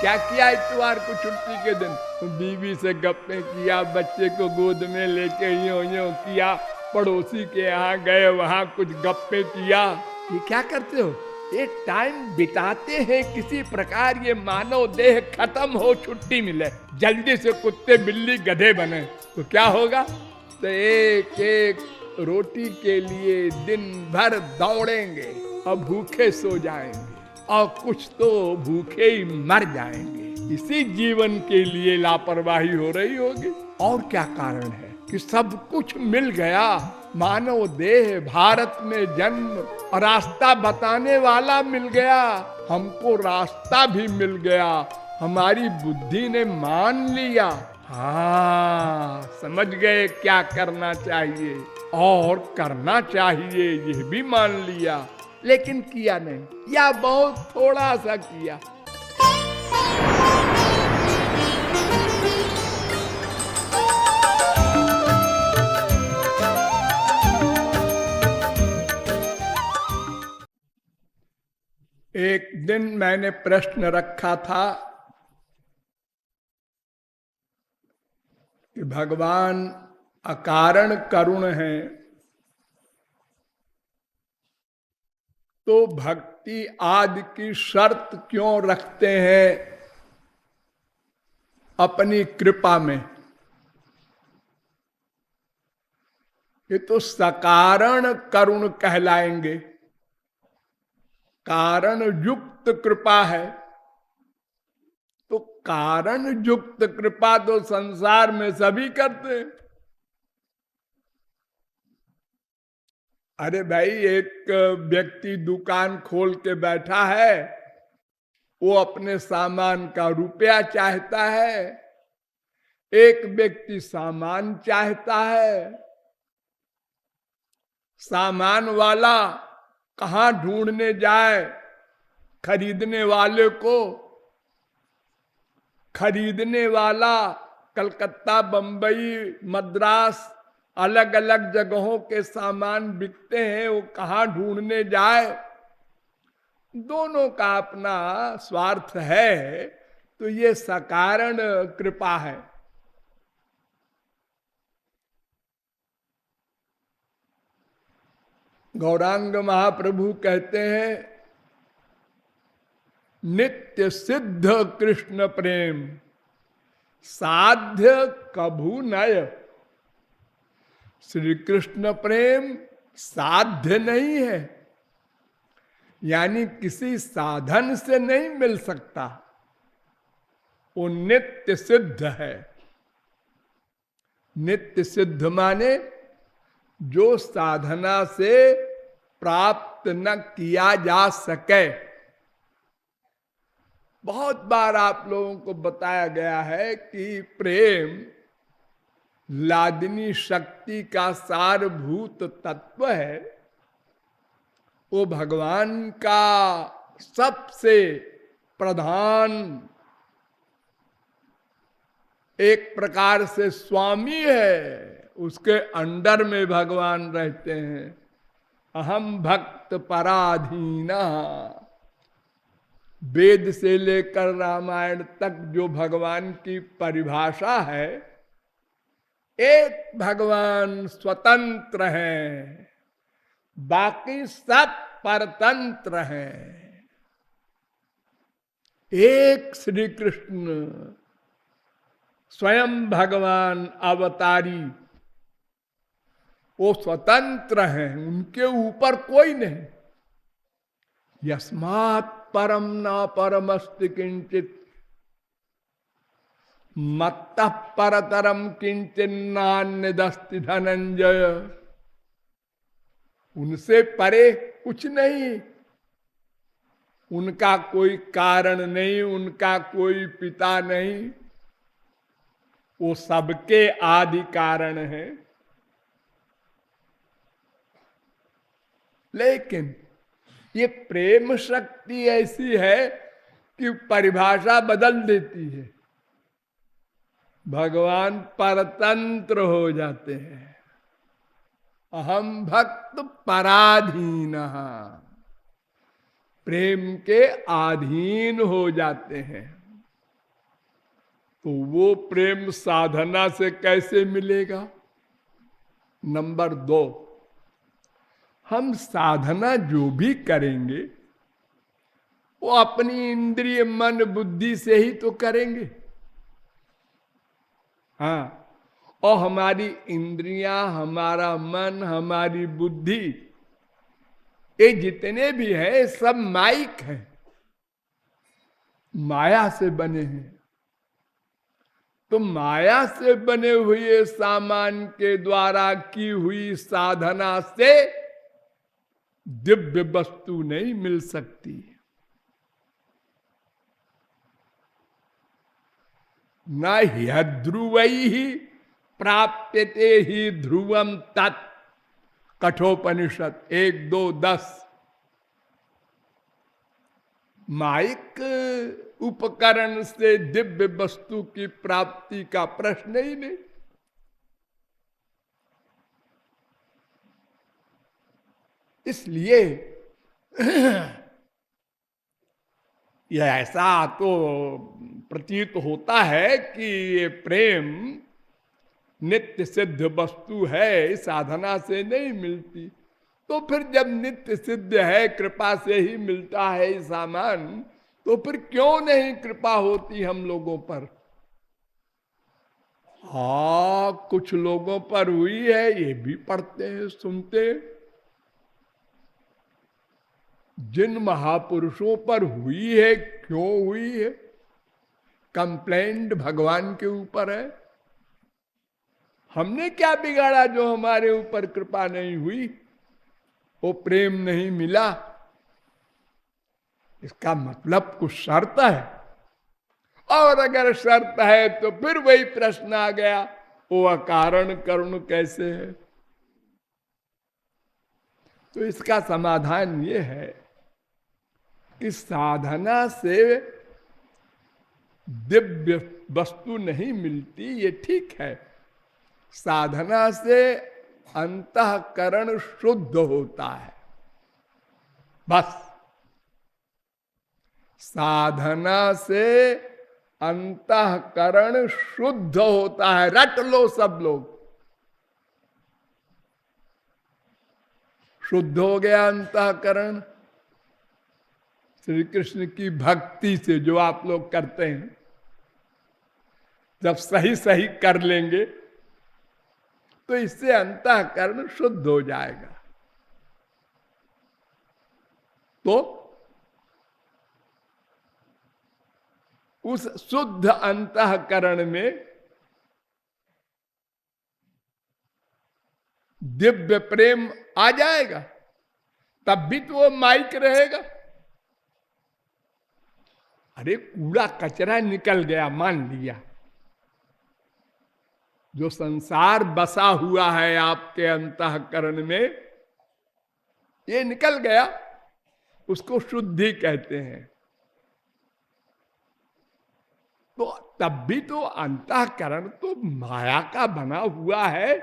क्या किया इतवार को छुट्टी के दिन? बीवी से गप्पे किया, बच्चे को गोद में लेके यूं यूं किया, पड़ोसी के यहाँ गए, वहां कुछ गप्पे किया। ये क्या करते हो? ये टाइम बिताते हैं किसी प्रकार ये मानव देह खत्म हो, छुट्टी मिले, जल्दी से कुत्ते बिल्ली गधे बने तो क्या होगा? तो एक एक रोटी के लिए दिन भर दौड़ेंगे और भूखे सो जाएंगे, और कुछ तो भूखे ही मर जाएंगे। इसी जीवन के लिए लापरवाही हो रही होगी। और क्या कारण है कि सब कुछ मिल गया, मानव देह, भारत में जन्म, और रास्ता बताने वाला मिल गया, हमको रास्ता भी मिल गया, हमारी बुद्धि ने मान लिया। हाँ, समझ गए क्या करना चाहिए और करना चाहिए, ये भी मान लिया, लेकिन किया नहीं, या बहुत थोड़ा सा किया। एक दिन मैंने प्रश्न रखा था कि भगवान अकारण करुण हैं, तो भक्ति आदि की शर्त क्यों रखते हैं अपनी कृपा में? ये तो सकारण करुण कहलाएंगे, कारण युक्त कृपा है। तो कारण युक्त कृपा तो संसार में सभी करते हैं। अरे भाई, एक व्यक्ति दुकान खोल के बैठा है, वो अपने सामान का रुपया चाहता है, एक व्यक्ति सामान चाहता है। सामान वाला कहां ढूंढने जाए खरीदने वाले को? खरीदने वाला कलकत्ता, बंबई, मद्रास, अलग अलग जगहों के सामान बिकते हैं, वो कहां ढूंढने जाए? दोनों का अपना स्वार्थ है, तो ये सकारण कृपा है। गौरांग महाप्रभु कहते हैं, नित्य सिद्ध कृष्ण प्रेम साध्य कभू नय। श्री कृष्ण प्रेम साध्य नहीं है, यानी किसी साधन से नहीं मिल सकता, वो नित्य सिद्ध है। नित्य सिद्ध माने जो साधना से प्राप्त न किया जा सके। बहुत बार आप लोगों को बताया गया है कि प्रेम लादिनी शक्ति का सारभूत तत्व है। वो भगवान का सबसे प्रधान, एक प्रकार से स्वामी है, उसके अंडर में भगवान रहते हैं। अहम भक्त पराधीना, वेद से लेकर रामायण तक जो भगवान की परिभाषा है, एक भगवान स्वतंत्र हैं, बाकी सब परतंत्र हैं। एक श्री कृष्ण स्वयं भगवान अवतारी, वो स्वतंत्र हैं, उनके ऊपर कोई नहीं। यस्मात् परम न परमस्ति किंचित मत्तः परतरम किंचित नान्यदस्ति धनंजय। उनसे परे कुछ नहीं, उनका कोई कारण नहीं, उनका कोई पिता नहीं, वो सबके आदि कारण है। लेकिन ये प्रेम शक्ति ऐसी है कि परिभाषा बदल देती है। भगवान परतंत्र हो जाते हैं। अहम भक्त पराधीन, प्रेम के अधीन हो जाते हैं। तो वो प्रेम साधना से कैसे मिलेगा? नंबर 2, हम साधना जो भी करेंगे वो अपनी इंद्रिय मन बुद्धि से ही तो करेंगे। हाँ, और हमारी इंद्रियां, हमारा मन, हमारी बुद्धि, ये जितने भी हैं सब माइक हैं, माया से बने हैं। तो माया से बने हुए सामान के द्वारा की हुई साधना से दिव्य वस्तु नहीं मिल सकती। न ह्यध्रुवैः प्राप्यते ही ध्रुवम तत्, कठोपनिषद 1-2-10। माइक उपकरण से दिव्य वस्तु की प्राप्ति का प्रश्न ही नहीं। इसलिए यह ऐसा तो प्रतीत होता है कि ये प्रेम नित्य सिद्ध वस्तु है, साधना से नहीं मिलती। तो फिर जब नित्य सिद्ध है, कृपा से ही मिलता है ये सामान, तो फिर क्यों नहीं कृपा होती हम लोगों पर? हाँ, कुछ लोगों पर हुई है, ये भी पढ़ते हैं, सुनते हैं। जिन महापुरुषों पर हुई है, क्यों हुई है? कंप्लेंट भगवान के ऊपर है। हमने क्या बिगाड़ा जो हमारे ऊपर कृपा नहीं हुई, वो प्रेम नहीं मिला? इसका मतलब कुछ शर्त है, और अगर शर्त है तो फिर वही प्रश्न आ गया, वो अकारण करुण कैसे है? तो इसका समाधान ये है कि साधना से दिव्य वस्तु नहीं मिलती, ये ठीक है। साधना से अंतःकरण शुद्ध होता है, बस। साधना से अंतःकरण शुद्ध होता है, रट लो सब लोग। शुद्ध हो गया अंतःकरण श्री कृष्ण की भक्ति से, जो आप लोग करते हैं। जब सही सही कर लेंगे तो इससे अंतःकरण शुद्ध हो जाएगा। तो उस शुद्ध अंतःकरण में दिव्य प्रेम आ जाएगा, तब भी तो वो माइक रहेगा। अरे कूड़ा कचरा निकल गया, मान लिया, जो संसार बसा हुआ है आपके अंतःकरण में, ये निकल गया, उसको शुद्धि कहते हैं। तो तब भी तो अंतःकरण तो माया का बना हुआ है।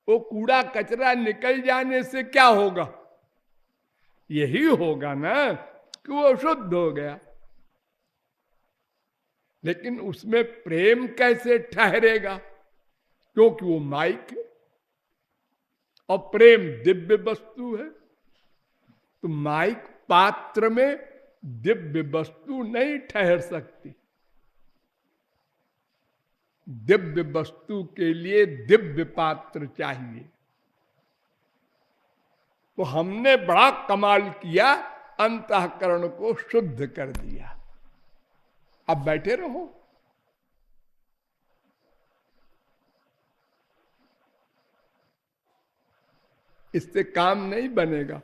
वो कूड़ा कचरा निकल जाने से क्या होगा? यही होगा ना कि वो शुद्ध हो गया। लेकिन उसमें प्रेम कैसे ठहरेगा? क्योंकि वो माइक है और प्रेम दिव्य वस्तु है। तो माइक पात्र में दिव्य वस्तु नहीं ठहर सकती। दिव्य वस्तु के लिए दिव्य पात्र चाहिए। तो हमने बड़ा कमाल किया, अंतःकरण को शुद्ध कर दिया। अब बैठे रहो। इससे काम नहीं बनेगा।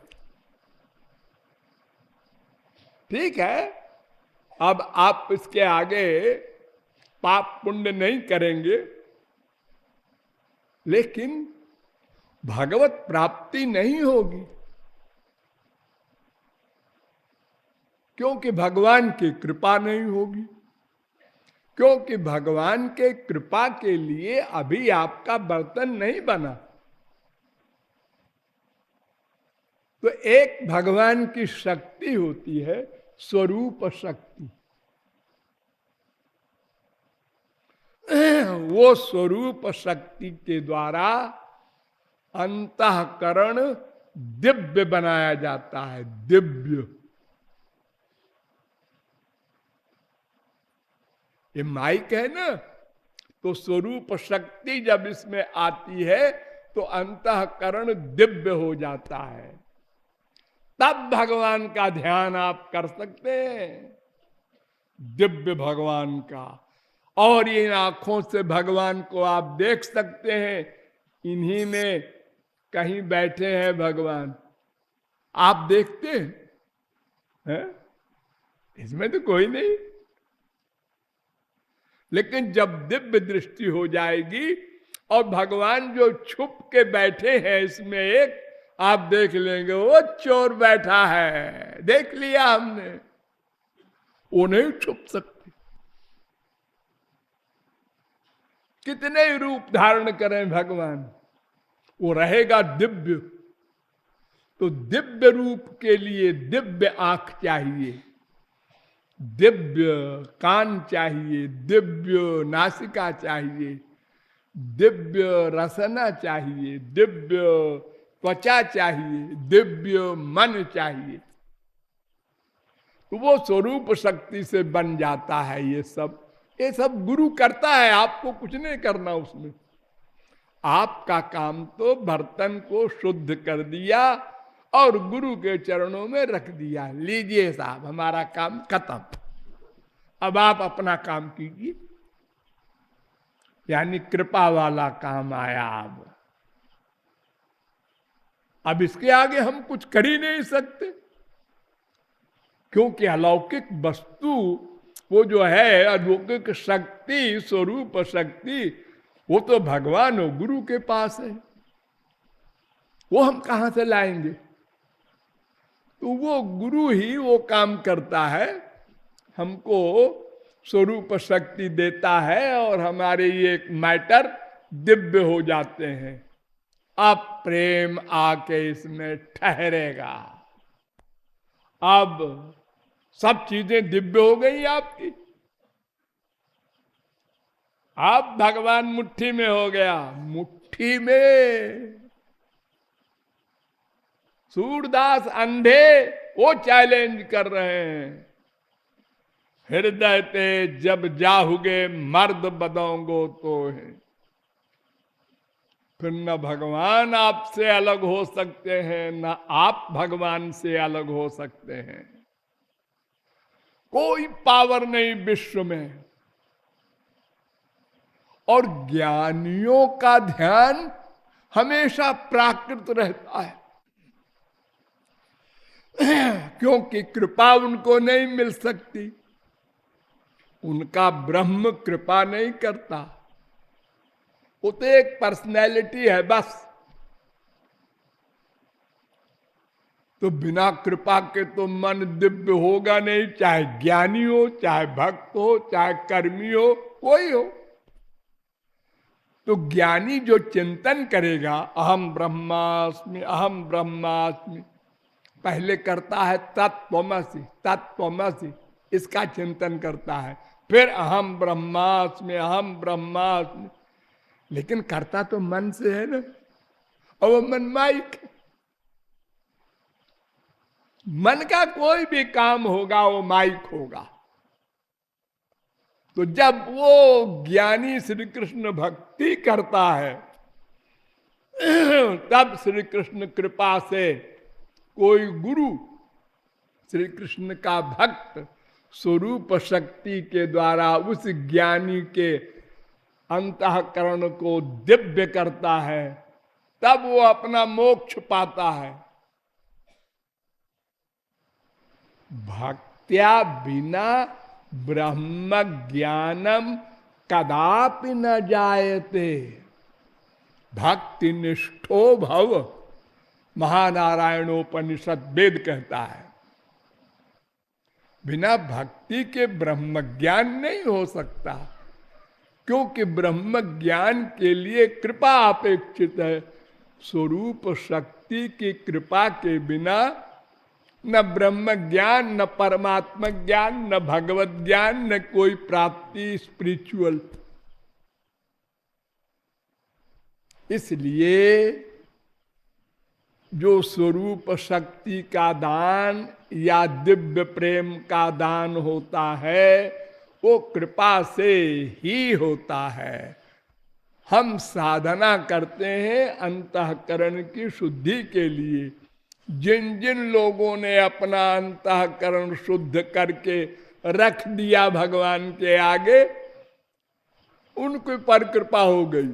ठीक है, अब आप इसके आगे पाप पुण्य नहीं करेंगे, लेकिन भगवत प्राप्ति नहीं होगी, क्योंकि भगवान की कृपा नहीं होगी। क्योंकि भगवान के कृपा के लिए अभी आपका बर्तन नहीं बना। तो एक भगवान की शक्ति होती है, स्वरूप शक्ति। वो स्वरूप शक्ति के द्वारा अंतःकरण दिव्य बनाया जाता है। दिव्य, ये माइक है ना, तो स्वरूप शक्ति जब इसमें आती है तो अंतःकरण दिव्य हो जाता है। तब भगवान का ध्यान आप कर सकते हैं, दिव्य भगवान का। और इन आंखों से भगवान को आप देख सकते हैं। इन्हीं में कहीं बैठे हैं भगवान, आप देखते हैं? इसमें तो कोई नहीं। लेकिन जब दिव्य दृष्टि हो जाएगी और भगवान जो छुप के बैठे हैं इसमें एक, आप देख लेंगे वो चोर बैठा है, देख लिया हमने। वो नहीं छुप सकते, कितने रूप धारण करें भगवान, वो रहेगा दिव्य। तो दिव्य रूप के लिए दिव्य आंख चाहिए, दिव्य कान चाहिए, दिव्य नासिका चाहिए, दिव्य रसना चाहिए, दिव्य त्वचा चाहिए, दिव्य मन चाहिए। तो वो स्वरूप शक्ति से बन जाता है। ये सब गुरु करता है, आपको कुछ नहीं करना उसमें। आपका काम तो बर्तन को शुद्ध कर दिया और गुरु के चरणों में रख दिया, लीजिए साहब हमारा काम खत्म, अब आप अपना काम कीजिए। यानी कृपा वाला काम आया। अब इसके आगे हम कुछ कर ही नहीं सकते, क्योंकि अलौकिक वस्तु वो जो है अलौकिक शक्ति, स्वरूप शक्ति, वो तो भगवान और गुरु के पास है। वो हम कहां से लाएंगे? तो वो गुरु ही वो काम करता है, हमको स्वरूप शक्ति देता है और हमारे ये मैटर दिव्य हो जाते हैं। अब प्रेम आके इसमें ठहरेगा। अब सब चीजें दिव्य हो गई आपकी। अब भगवान मुट्ठी में हो गया, मुट्ठी में। सूरदास अंधे वो चैलेंज कर रहे हैं, हृदय ते जब जाहुगे मर्द बदोंगो तो है। फिर न भगवान आपसे अलग हो सकते हैं, न आप भगवान से अलग हो सकते हैं। कोई पावर नहीं विश्व में। और ज्ञानियों का ध्यान हमेशा प्राकृत रहता है, क्योंकि कृपा उनको नहीं मिल सकती। उनका ब्रह्म कृपा नहीं करता, वो तो एक पर्सनैलिटी है बस। तो बिना कृपा के तो मन दिव्य होगा नहीं, चाहे ज्ञानी हो, चाहे भक्त हो, चाहे कर्मी हो, कोई हो। तो ज्ञानी जो चिंतन करेगा अहम ब्रह्मास्मि, अहम ब्रह्मास्मि, पहले करता है तत्त्वमसि, तत्त्वमसि, इसका चिंतन करता है। फिर अहम ब्रह्मास्मि, अहम ब्रह्मास्मि। लेकिन करता तो मन से है ना, और वो मन माइक। मन का कोई भी काम होगा वो माइक होगा। तो जब वो ज्ञानी श्री कृष्ण भक्ति करता है, तब श्री कृष्ण कृपा से कोई गुरु श्री कृष्ण का भक्त स्वरूप शक्ति के द्वारा उस ज्ञानी के अंतःकरण को दिव्य करता है, तब वो अपना मोक्ष पाता है। भक्त्या बिना ब्रह्म ज्ञानम कदापि न जायते, भक्ति निष्ठो भव, महानारायणोपनिषद वेद कहता है। बिना भक्ति के ब्रह्म ज्ञान नहीं हो सकता, क्योंकि ब्रह्म ज्ञान के लिए कृपा अपेक्षित है। स्वरूप शक्ति की कृपा के बिना न ब्रह्म ज्ञान, न परमात्मा ज्ञान, न भगवत ज्ञान, न कोई प्राप्ति स्पिरिचुअल। इसलिए जो स्वरूप शक्ति का दान या दिव्य प्रेम का दान होता है वो कृपा से ही होता है। हम साधना करते हैं अंतःकरण की शुद्धि के लिए। जिन जिन लोगों ने अपना अंतःकरण शुद्ध करके रख दिया भगवान के आगे, उनके पर कृपा हो गई।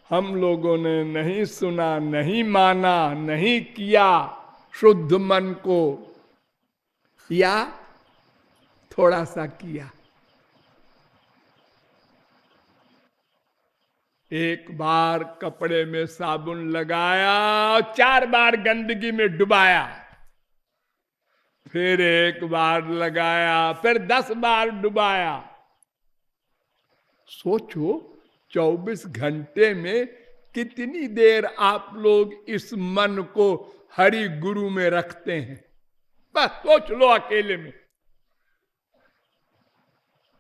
हम लोगों ने नहीं सुना, नहीं माना, नहीं किया शुद्ध मन को, या थोड़ा सा किया। एक बार कपड़े में साबुन लगाया, 4 बार गंदगी में डुबाया, फिर एक बार लगाया, फिर 10 बार डुबाया। सोचो 24 घंटे में कितनी देर आप लोग इस मन को हरि गुरु में रखते हैं? बस सोच लो अकेले में।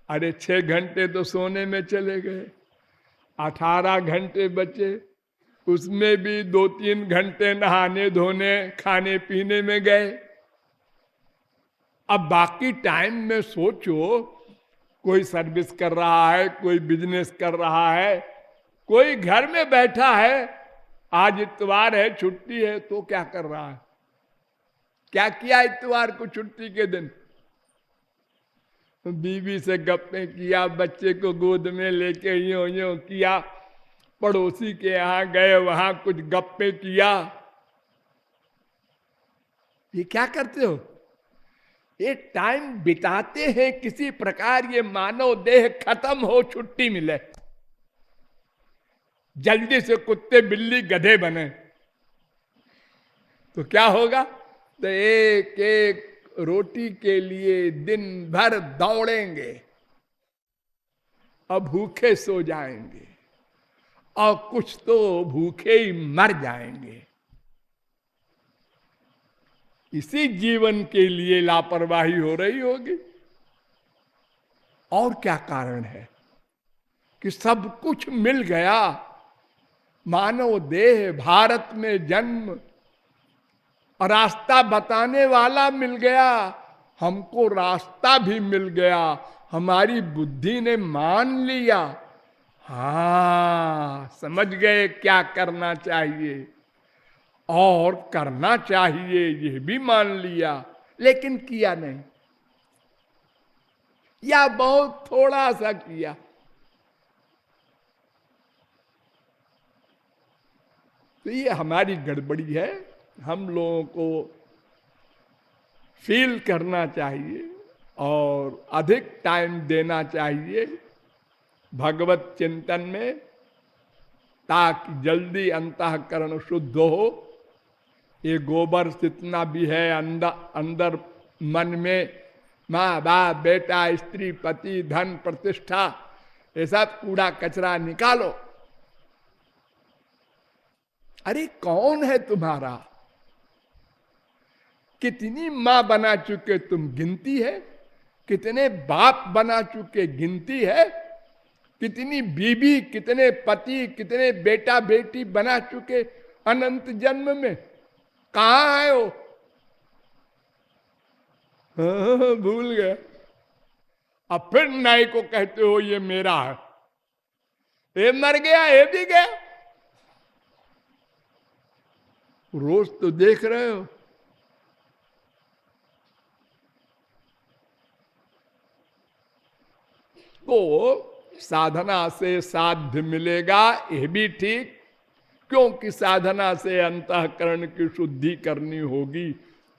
अरे 6 घंटे तो सोने में चले गए, 18 घंटे बचे, उसमें भी 2-3 घंटे नहाने धोने खाने पीने में गए। अब बाकी टाइम में सोचो, कोई सर्विस कर रहा है, कोई बिजनेस कर रहा है, कोई घर में बैठा है, आज इतवार है छुट्टी है, तो क्या कर रहा है? क्या किया इतवार को छुट्टी के दिन? बीवी से गप्पे किया, बच्चे को गोद में लेके यूं यूं किया, पड़ोसी के यहां गए, वहां कुछ गप्पे किया। ये क्या करते हो? ये टाइम बिताते हैं किसी प्रकार ये मानव देह खत्म हो, छुट्टी मिले, जल्दी से कुत्ते बिल्ली गधे बने, तो क्या होगा? तो एक एक रोटी के लिए दिन भर दौड़ेंगे और भूखे सो जाएंगे, और कुछ तो भूखे ही मर जाएंगे। इसी जीवन के लिए लापरवाही हो रही होगी। और क्या कारण है? कि सब कुछ मिल गया, मानव देह, भारत में जन्म, रास्ता बताने वाला मिल गया, हमको रास्ता भी मिल गया, हमारी बुद्धि ने मान लिया, हाँ समझ गए क्या करना चाहिए और करना चाहिए, यह भी मान लिया, लेकिन किया नहीं, या बहुत थोड़ा सा किया। तो ये हमारी गड़बड़ी है। हम लोगों को फील करना चाहिए और अधिक टाइम देना चाहिए भगवत चिंतन में, ताकि जल्दी अंतःकरण शुद्ध हो। ये गोबर जितना भी है अंदर मन में, माँ बाप बेटा स्त्री पति धन प्रतिष्ठा, ये सब कूड़ा कचरा निकालो। अरे कौन है तुम्हारा? कितनी माँ बना चुके तुम, गिनती है? कितने बाप बना चुके, गिनती है? कितनी बीबी, कितने पति, कितने बेटा बेटी बना चुके अनंत जन्म में, कहां आए हो? भूल गए। अब फिर नाई को कहते हो ये मेरा है, ये मर गया, ये भी गया। रोज तो देख रहे हो। तो साधना से साध्य मिलेगा, यह भी ठीक, क्योंकि साधना से अंतःकरण की शुद्धि करनी होगी,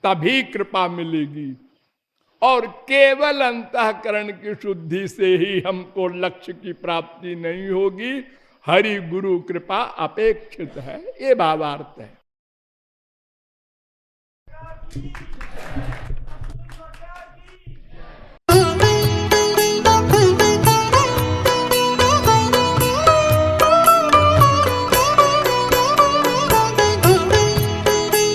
तभी कृपा मिलेगी। और केवल अंतःकरण की शुद्धि से ही हमको लक्ष्य की प्राप्ति नहीं होगी, हरि गुरु कृपा अपेक्षित है, ये भावार्थ है।